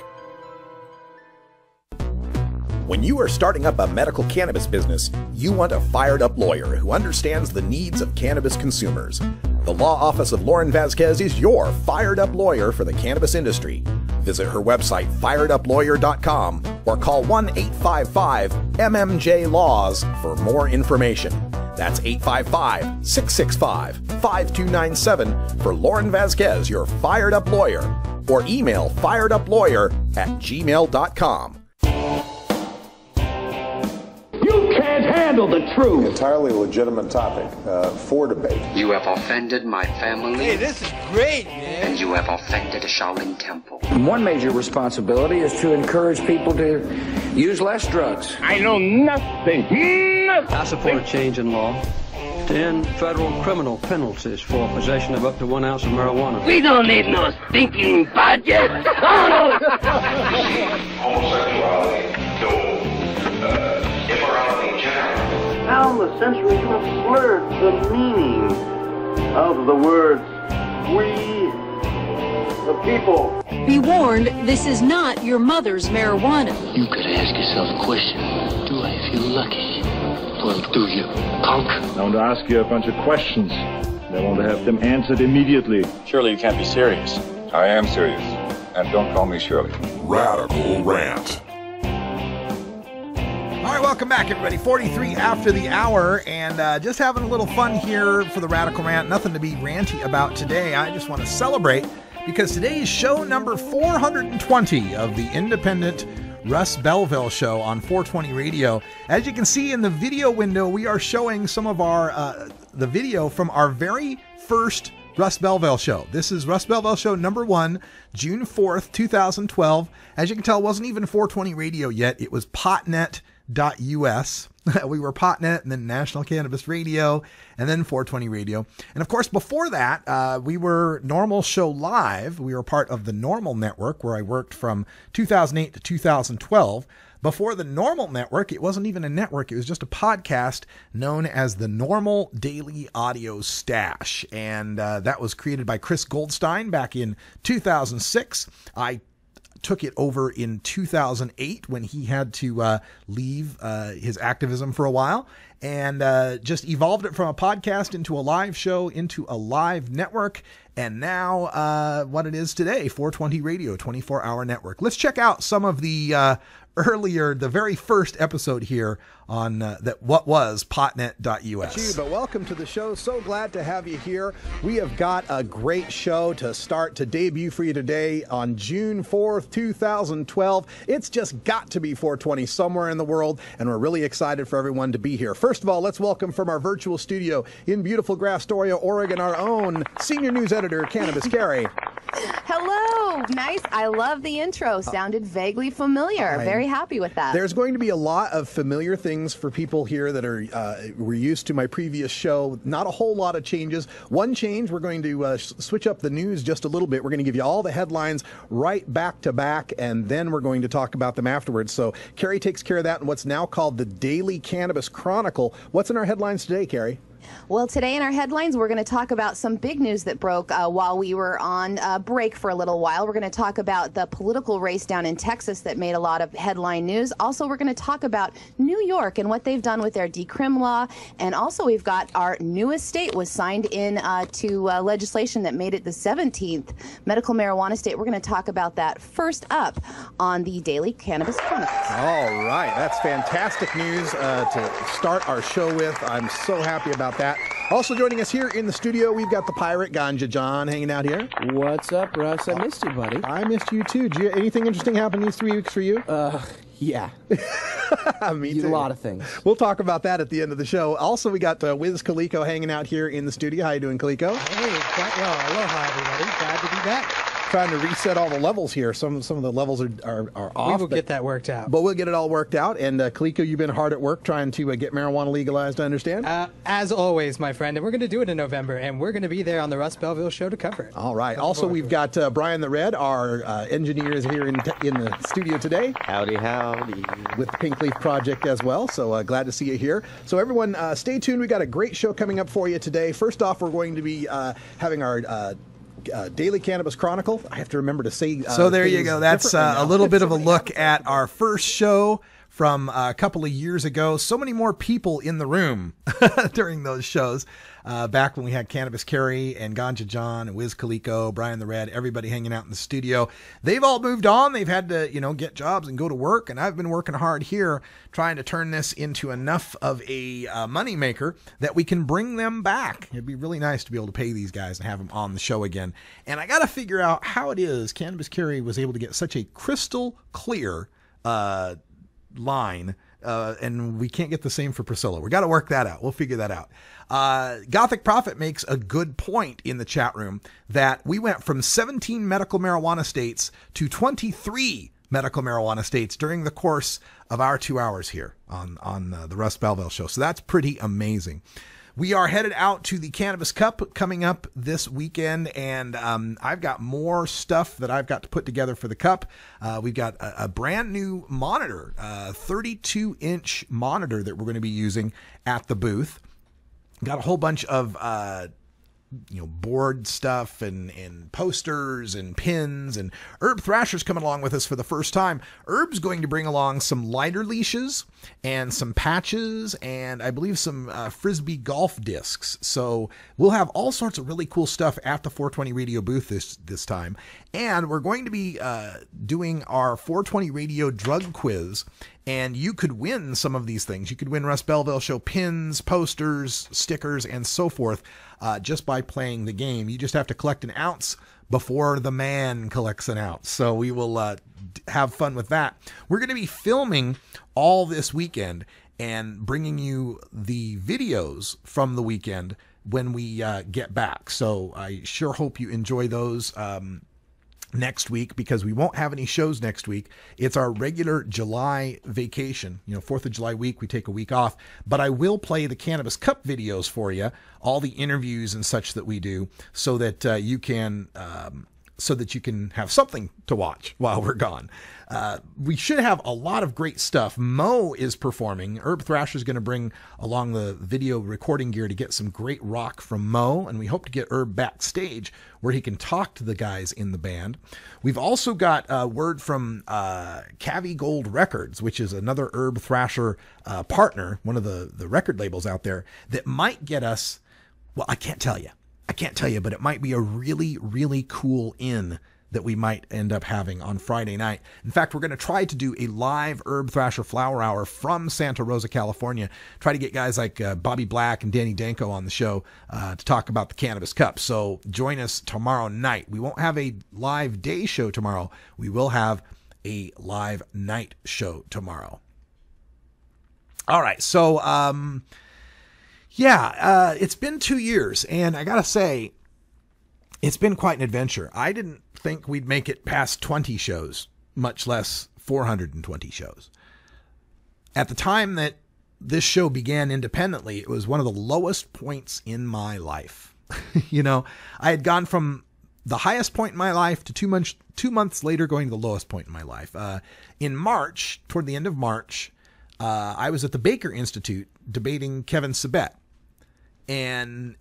[SPEAKER 5] When you are starting up a medical cannabis business, you want a fired-up lawyer who understands the needs of cannabis consumers. The Law Office of Lauren Vasquez is your fired-up lawyer for the cannabis industry. Visit her website, fireduplawyer.com, or call 1-855-MMJ-LAWS for more information. That's 855-665-5297 for Lauren Vasquez, your fired-up lawyer, or email fireduplawyer@gmail.com.
[SPEAKER 9] Can't handle the truth.
[SPEAKER 12] Entirely legitimate topic for debate.
[SPEAKER 13] You have offended my family.
[SPEAKER 14] Hey, this is great, man.
[SPEAKER 13] And you have offended a Shaolin temple.
[SPEAKER 15] One major responsibility is to encourage people to use less drugs.
[SPEAKER 9] I know nothing.
[SPEAKER 16] I support a change in law to end federal criminal penalties for possession of up to 1 ounce of marijuana.
[SPEAKER 17] We don't need no stinking budget.
[SPEAKER 18] Homosexuality, immorality in general.
[SPEAKER 19] Down the centuries, you have slurred the meaning of the words we, the people.
[SPEAKER 20] Be warned, this is not your mother's marijuana.
[SPEAKER 21] You could ask yourself a question. Do I feel lucky? Or do you, punk?
[SPEAKER 2] I want to ask you a bunch of questions. I want to have them answered immediately.
[SPEAKER 22] Surely you can't be serious.
[SPEAKER 12] I am serious. And don't call me Shirley.
[SPEAKER 1] Radical Rant.
[SPEAKER 3] All right, welcome back, everybody. 43 after the hour, and just having a little fun here for the Radical Rant. Nothing to be ranty about today. I just want to celebrate because today is show number 420 of the independent Russ Belville Show on 420 Radio. As you can see in the video window, we are showing some of our the video from our very first Russ Belville Show. This is Russ Belville Show number 1, June 4th, 2012. As you can tell, it wasn't even 420 Radio yet. It was potnet.us. We were Potnet, and then National Cannabis Radio, and then 420 Radio. And of course, before that, we were Normal Show Live. We were part of the Normal Network, where I worked from 2008 to 2012. Before the Normal Network, it wasn't even a network. It was just a podcast known as the Normal Daily Audio Stash. And that was created by Chris Goldstein back in 2006. I took it over in 2008 when he had to leave his activism for a while, and just evolved it from a podcast into a live show, into a live network, and now what it is today, 420 Radio, 24-hour network. Let's check out some of the earlier, the very first episode here on that what was potnet.us.
[SPEAKER 5] But welcome to the show. So glad to have you here. We have got a great show to start, to debut for you today on June 4th, 2012. It's just got to be 420 somewhere in the world, and we're really excited for everyone to be here. First of all, let's welcome from our virtual studio in beautiful Astoria, Oregon, our own senior news editor, Cannabis Carrie.
[SPEAKER 14] Hello. Nice. I love the intro. Sounded vaguely familiar. Very happy with that.
[SPEAKER 5] There's going to be a lot of familiar things for people here that are were used to my previous show. Not a whole lot of changes. One change, we're going to switch up the news just a little bit. We're going to give you all the headlines right back to back, and then we're going to talk about them afterwards. So Carrie takes care of that in what's now called the Daily Cannabis Chronicle. What's in our headlines today, Carrie?
[SPEAKER 14] Well, today in our headlines, we're going to talk about some big news that broke while we were on break for a little while. We're going to talk about the political race down in Texas that made a lot of headline news. Also, we're going to talk about New York and what they've done with their decrim law. And also, we've got our newest state was signed in to legislation that made it the 17th medical marijuana state. We're going to talk about that first up on the Daily Cannabis Chronicles.
[SPEAKER 5] All right. That's fantastic news to start our show with. I'm so happy about that. Also joining us here in the studio, we've got the pirate Ganja John hanging out here.
[SPEAKER 22] What's up, Russ? I missed you, buddy.
[SPEAKER 5] I missed you too. Anything interesting happen these 3 weeks for you?
[SPEAKER 22] Yeah.
[SPEAKER 5] Me too.
[SPEAKER 22] A lot of things.
[SPEAKER 5] We'll talk about that at the end of the show. Also, we got Wiz Kaliko hanging out here in the studio. How you doing, Kaliko?
[SPEAKER 23] Hey, quite well. Aloha, everybody. Glad to be back.
[SPEAKER 5] Trying to reset all the levels here. Some of the levels are off.
[SPEAKER 23] We will get that worked out.
[SPEAKER 5] But we'll get it all worked out. And Kaliko, you've been hard at work trying to get marijuana legalized, I understand?
[SPEAKER 23] As always, my friend. And we're going to do it in November. And we're going to be there on the Russ Belville show to cover it.
[SPEAKER 5] All right. Also, we've got Brian the Red, our engineer, is here in the studio today.
[SPEAKER 24] Howdy, howdy.
[SPEAKER 5] With the Pink Leaf Project as well. So glad to see you here. So everyone, stay tuned. We've got a great show coming up for you today. First off, we're going to be having our Daily Cannabis Chronicle. I have to remember to say
[SPEAKER 3] so there you go. That's a little bit of a look at our first show from a couple of years ago. So many more people in the room during those shows. Back when we had Cannabis Carrie and Ganja John and Wiz Kaliko, Brian the Red, everybody hanging out in the studio. They've all moved on. They've had to, get jobs and go to work. And I've been working hard here trying to turn this into enough of a moneymaker that we can bring them back. It'd be really nice to be able to pay these guys and have them on the show again. And I got to figure out how it is Cannabis Carrie was able to get such a crystal clear line. And we can't get the same for Priscilla. We got to work that out. We'll figure that out. Gothic Prophet makes a good point in the chat room that we went from 17 medical marijuana states to 23 medical marijuana states during the course of our 2 hours here on the Russ Belville show. So that's pretty amazing. We are headed out to the Cannabis Cup coming up this weekend, and I've got more stuff that I've got to put together for the Cup. We've got a brand new monitor, 32-inch monitor that we're going to be using at the booth. Got a whole bunch of board stuff and posters and pins, and Herb Thrasher's coming along with us for the first time. Herb's going to bring along some lighter leashes and some patches and I believe some Frisbee golf discs. So we'll have all sorts of really cool stuff at the 420 Radio booth this time. And we're going to be doing our 420 Radio drug quiz. And you could win some of these things. You could win Russ Belville show pins, posters, stickers, and so forth just by playing the game. You just have to collect an ounce before the man collects an ounce. So we will have fun with that. We're going to be filming all this weekend and bringing you the videos from the weekend when we get back. So I sure hope you enjoy those next week, because we won't have any shows next week. It's our regular July vacation. 4th of July week, we take a week off, but I will play the Cannabis Cup videos for you, all the interviews and such that we do, so that you can have something to watch while we're gone. We should have a lot of great stuff. Mo is performing. Herb Thrasher is going to bring along the video recording gear to get some great rock from Mo, and we hope to get Herb backstage where he can talk to the guys in the band. We've also got a word from Cavi Gold Records, which is another Herb Thrasher partner, one of the record labels out there, that might get us, well, I can't tell you, but it might be a really, really cool in that we might end up having on Friday night. In fact, we're going to try to do a live Herb Thrasher Flower Hour from Santa Rosa, California. Try to get guys like Bobby Black and Danny Danko on the show to talk about the Cannabis Cup. So join us tomorrow night. We won't have a live day show tomorrow. We will have a live night show tomorrow. All right. So, it's been 2 years, and I got to say, it's been quite an adventure. I didn't think we'd make it past 20 shows, much less 420 shows. At the time that this show began independently, it was one of the lowest points in my life. I had gone from the highest point in my life to 2 months later going to the lowest point in my life. In March, toward the end of March, I was at the Baker Institute debating Kevin Sabet. And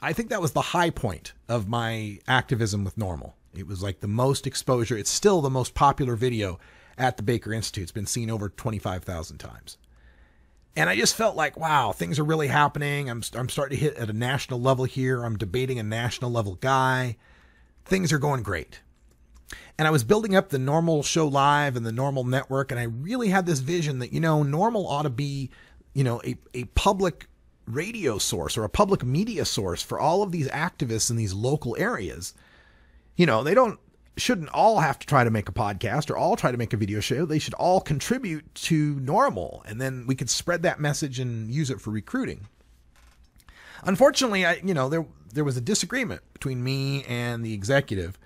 [SPEAKER 3] I think that was the high point of my activism with NORML. It was like the most exposure. It's still the most popular video at the Baker Institute. It's been seen over 25,000 times. And I just felt like, wow, things are really happening. I'm starting to hit at a national level here. I'm debating a national level guy. Things are going great. And I was building up the NORML Show Live and the NORML Network. And I really had this vision that, NORML ought to be, a public radio source or a public media source for all of these activists in these local areas. They shouldn't all have to try to make a podcast or all try to make a video show. They should all contribute to NORML, and then we could spread that message and use it for recruiting. Unfortunately, there was a disagreement between me and the executive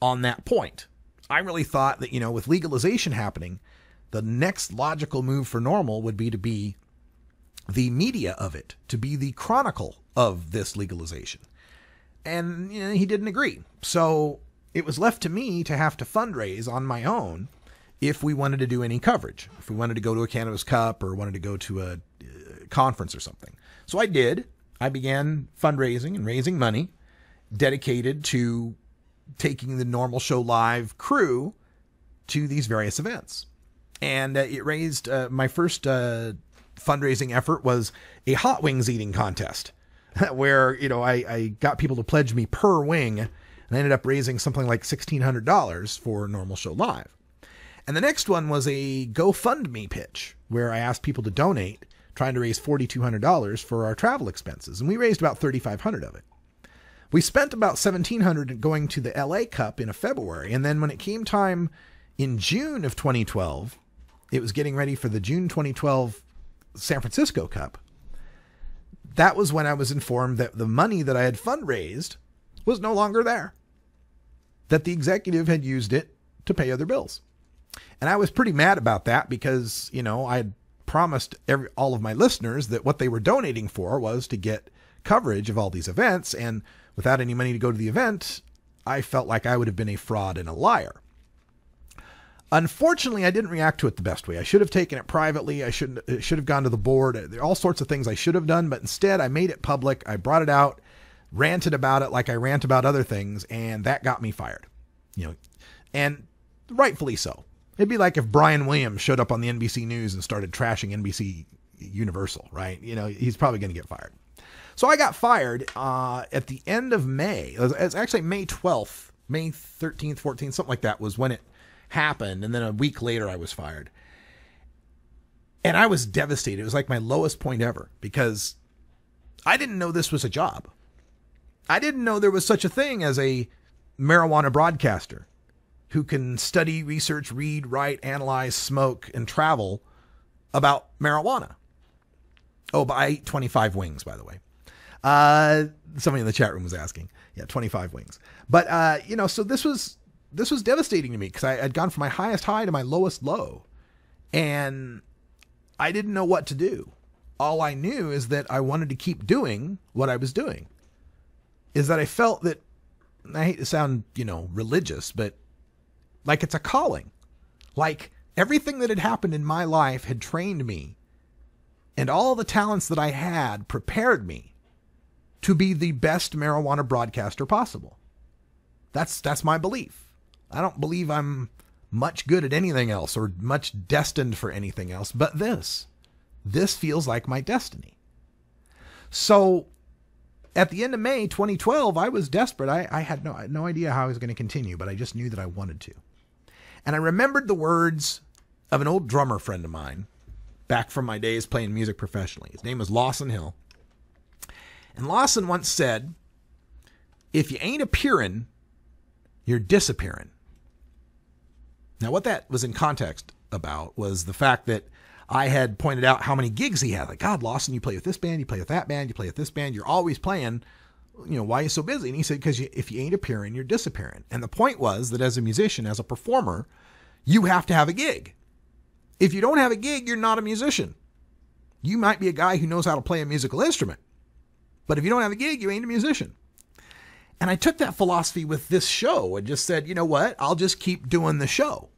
[SPEAKER 3] on that point. I really thought that, with legalization happening, the next logical move for NORML would be to be the media of it, to be the chronicle of this legalization. And he didn't agree. So it was left to me to have to fundraise on my own if we wanted to do any coverage, if we wanted to go to a Cannabis Cup or wanted to go to a conference or something. So I did. I began fundraising and raising money dedicated to taking the NORML Show Live crew to these various events. And it raised my first fundraising effort was a hot wings eating contest where, I got people to pledge me per wing, and I ended up raising something like $1,600 for NORML Show Live. And the next one was a GoFundMe pitch where I asked people to donate, trying to raise $4,200 for our travel expenses. And we raised about $3,500 of it. We spent about $1,700 going to the LA Cup in February. And then when it came time in June of 2012, it was getting ready for the June 2012 San Francisco Cup. That was when I was informed that the money that I had fundraised was no longer there, that the executive had used it to pay other bills. And I was pretty mad about that because, I had promised all of my listeners that what they were donating for was to get coverage of all these events. And without any money to go to the event, I felt like I would have been a fraud and a liar. Unfortunately, I didn't react to it the best way. I should have taken it privately. I should have gone to the board. There are all sorts of things I should have done, but instead I made it public. I brought it out, ranted about it like I rant about other things, and that got me fired. And rightfully so. It'd be like if Brian Williams showed up on the NBC News and started trashing NBC Universal, right? He's probably going to get fired. So I got fired at the end of May. It's actually May 12th, May 13th, 14th, something like that was when it happened. And then a week later I was fired. And I was devastated. It was like my lowest point ever because I didn't know this was a job. I didn't know there was such a thing as a marijuana broadcaster who can study, research, read, write, analyze, smoke, and travel about marijuana. Oh, but I ate 25 wings, by the way. Somebody in the chat room was asking. Yeah, 25 wings. But, so this was devastating to me because I had gone from my highest high to my lowest low. And I didn't know what to do. All I knew is that I wanted to keep doing what I was doing. Is that I felt that, I hate to sound, religious, but like it's a calling. Like everything that had happened in my life had trained me, and all the talents that I had prepared me to be the best marijuana broadcaster possible. That's my belief. I don't believe I'm much good at anything else or much destined for anything else, but this feels like my destiny. So at the end of May 2012, I was desperate. I had no idea how I was going to continue, but I just knew that I wanted to. And I remembered the words of an old drummer friend of mine back from my days playing music professionally. His name was Lawson Hill. And Lawson once said, if you ain't appearing, you're disappearing. Now, what that was in context about was the fact that I had pointed out how many gigs he had. Like, God, Lawson, you play with this band, you play with that band, you play with this band, you're always playing. You know, why are you so busy? And he said, because if you ain't appearing, you're disappearing. And the point was that as a musician, as a performer, you have to have a gig. If you don't have a gig, you're not a musician. You might be a guy who knows how to play a musical instrument, but if you don't have a gig, you ain't a musician. And I took that philosophy with this show and just said, you know what? I'll just keep doing the show.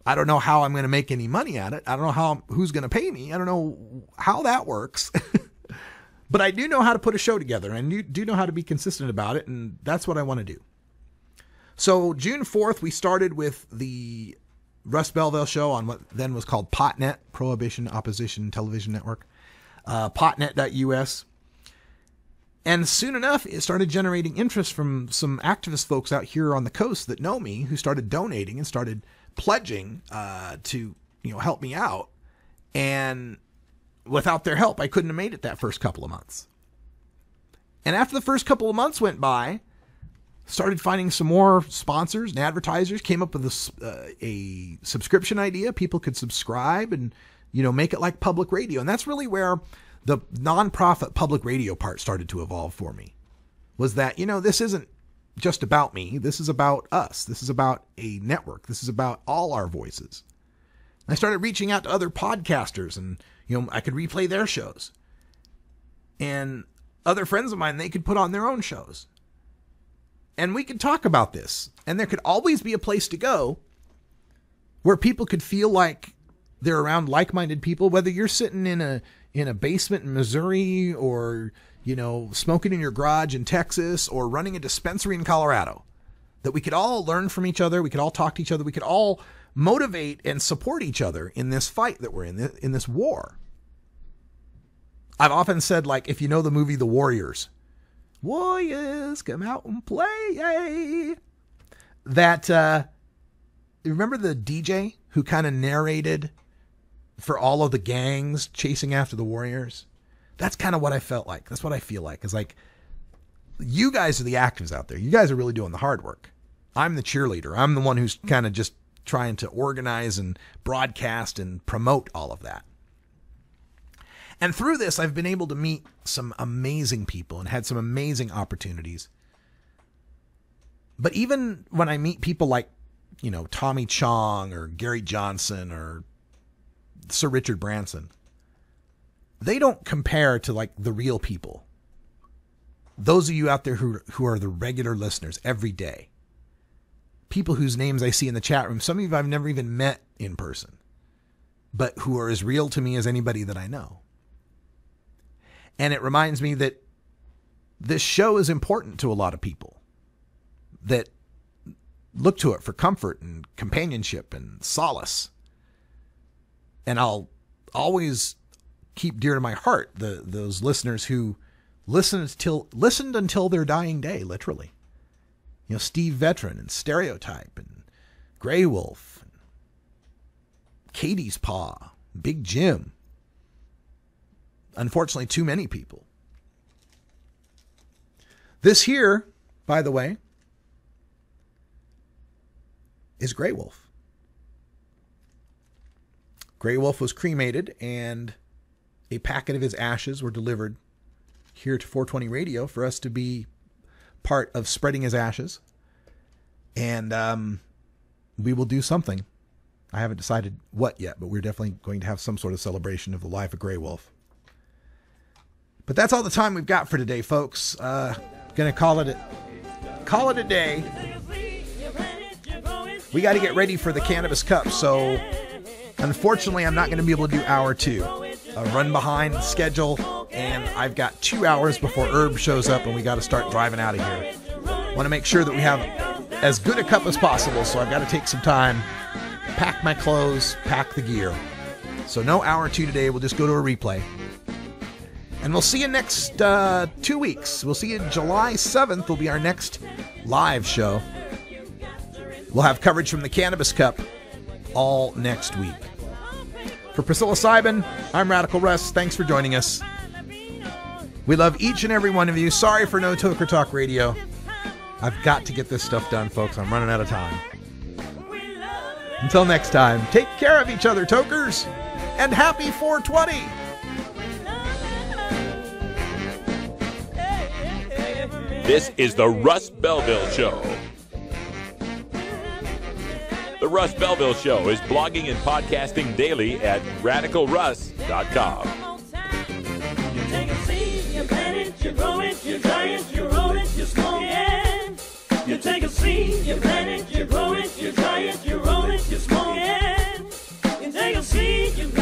[SPEAKER 3] I don't know how I'm going to make any money at it. I don't know who's going to pay me. I don't know how that works. But I do know how to put a show together, and you do know how to be consistent about it, and that's what I want to do. So June 4th, we started with the Russ Belville show on what then was called POTNet, Prohibition Opposition Television Network, potnet.us. And soon enough, it started generating interest from some activist folks out here on the coast that know me, who started donating and started pledging to help me out. And without their help, I couldn't have made it that first couple of months. And after the first couple of months went by, started finding some more sponsors and advertisers, came up with a subscription idea. People could subscribe and, make it like public radio. And that's really where the nonprofit public radio part started to evolve for me. Was that, this isn't just about me. This is about us. This is about a network. This is about all our voices. I started reaching out to other podcasters, and, I could replay their shows. And other friends of mine, they could put on their own shows. And we could talk about this. And there could always be a place to go where people could feel like they're around like-minded people, whether you're sitting in a basement in Missouri, or, smoking in your garage in Texas, or running a dispensary in Colorado, that we could all learn from each other. We could all talk to each other. We could all motivate and support each other in this fight that we're in this war. I've often said, like, if you know the movie The Warriors, come out and play. That, remember the DJ who kind of narrated for all of the gangs chasing after the Warriors? That's kind of what I felt like. That's what I feel like. It's like, you guys are the actives out there. You guys are really doing the hard work. I'm the cheerleader. I'm the one who's kind of just trying to organize and broadcast and promote all of that. And through this, I've been able to meet some amazing people and had some amazing opportunities. But even when I meet people like, Tommy Chong or Gary Johnson or Sir Richard Branson, they don't compare to like the real people. Those of you out there who are the regular listeners every day, people whose names I see in the chat room, some of you I've never even met in person, but who are as real to me as anybody that I know. And it reminds me that this show is important to a lot of people that look to it for comfort and companionship and solace. And I'll always keep dear to my heart those listeners who listened until their dying day, literally. Steve Veteran and Stereotype and Grey Wolf, and Katie's Paw, Big Jim. Unfortunately, too many people. This here, by the way, is Grey Wolf. Grey Wolf was cremated, and a packet of his ashes were delivered here to 420 Radio for us to be part of spreading his ashes. And we will do something. I haven't decided what yet, but we're definitely going to have some sort of celebration of the life of Grey Wolf. But that's all the time we've got for today, folks. Gonna call it a day. We got to get ready for the Cannabis Cup, so unfortunately I'm not going to be able to do hour 2. Run behind schedule, and I've got 2 hours before Herb shows up, and we got to start driving out of here. Want to make sure that we have as good a cup as possible, so I've got to take some time, pack my clothes, pack the gear. So no hour 2 today. We'll just go to a replay. And we'll see you next 2 weeks. We'll see you July 7th will be our next live show. We'll have coverage from the Cannabis Cup all next week. For Priscilla Seiben, I'm Radical Russ. Thanks for joining us. We love each and every one of you. Sorry for no Toker Talk Radio. I've got to get this stuff done, folks. I'm running out of time. Until next time, take care of each other, Tokers, and happy 420!
[SPEAKER 1] This is the Russ Belville Show. The Russ Belville Show is blogging and podcasting daily at radicalruss.com.
[SPEAKER 4] You take a seed, you plant it, you grow it, you dry it, you roll it, you smoke it. You take a seed, you plant it, you grow it, you dry it, you roll it, you smoke it. You take a seed, you plant